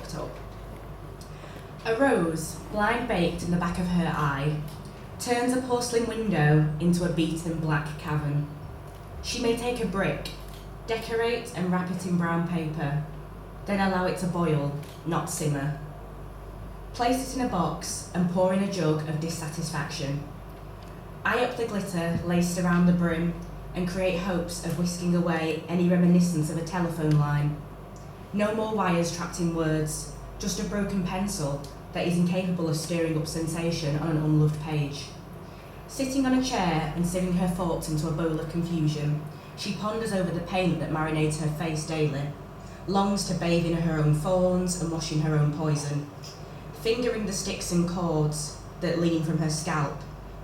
stacked up. A rose, blind baked in the back of her eye, turns a porcelain window into a beaten black cavern. She may take a brick, decorate and wrap it in brown paper, then allow it to boil, not simmer. Place it in a box and pour in a jug of dissatisfaction. Eye up the glitter laced around the brim and create hopes of whisking away any reminiscence of a telephone line. No more wires trapped in words, just a broken pencil that is incapable of stirring up sensation on an unloved page. Sitting on a chair and sieving her thoughts into a bowl of confusion, she ponders over the paint that marinades her face daily, longs to bathe in her own thorns and wash in her own poison. Fingering the sticks and cords that lean from her scalp,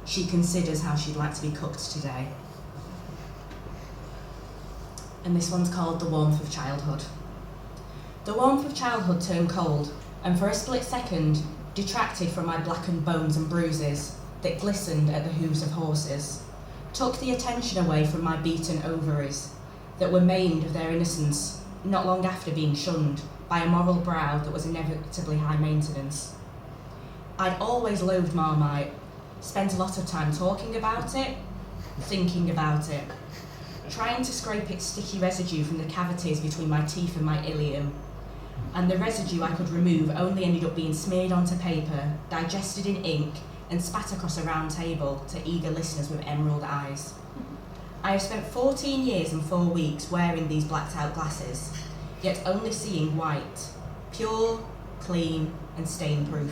she considers how she'd like to be cooked today. And this one's called The Warmth of Childhood. The warmth of childhood turned cold, and for a split second, detracted from my blackened bones and bruises that glistened at the hooves of horses, took the attention away from my beaten ovaries that were maimed of their innocence not long after being shunned by a moral brow that was inevitably high maintenance. I'd always loathed Marmite, spent a lot of time talking about it, thinking about it, trying to scrape its sticky residue from the cavities between my teeth and my ilium, and the residue I could remove only ended up being smeared onto paper, digested in ink, and spat across a round table to eager listeners with emerald eyes. I have spent 14 years and 4 weeks wearing these blacked out glasses, yet only seeing white, pure, clean, and stain-proof,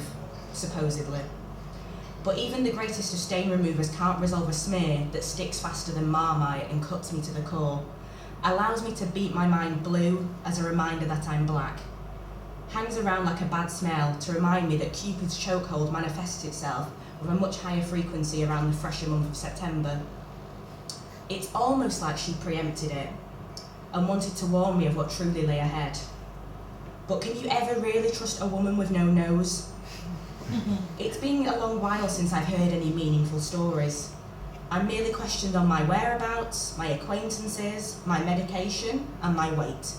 supposedly. But even the greatest of stain removers can't resolve a smear that sticks faster than Marmite and cuts me to the core, allows me to beat my mind blue as a reminder that I'm black, hangs around like a bad smell to remind me that Cupid's chokehold manifests itself with a much higher frequency around the fresher month of September. It's almost like she preempted it and wanted to warn me of what truly lay ahead. But can you ever really trust a woman with no nose? It's been a long while since I've heard any meaningful stories. I'm merely questioned on my whereabouts, my acquaintances, my medication, and my weight.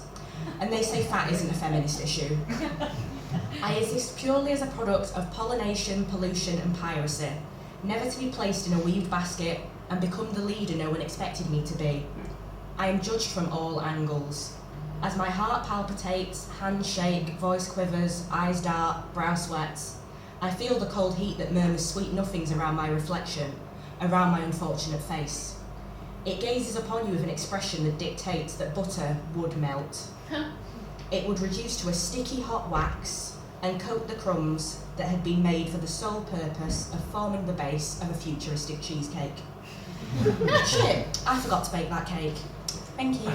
And they say fat isn't a feminist issue. I exist purely as a product of pollination, pollution, and piracy, never to be placed in a weaved basket and become the leader no one expected me to be. I am judged from all angles. As my heart palpitates, hands shake, voice quivers, eyes dart, brow sweats, I feel the cold heat that murmurs sweet nothings around my reflection, around my unfortunate face. It gazes upon you with an expression that dictates that butter would melt. It would reduce to a sticky hot wax and coat the crumbs that had been made for the sole purpose of forming the base of a futuristic cheesecake. Shit, I forgot to bake that cake. Thank you.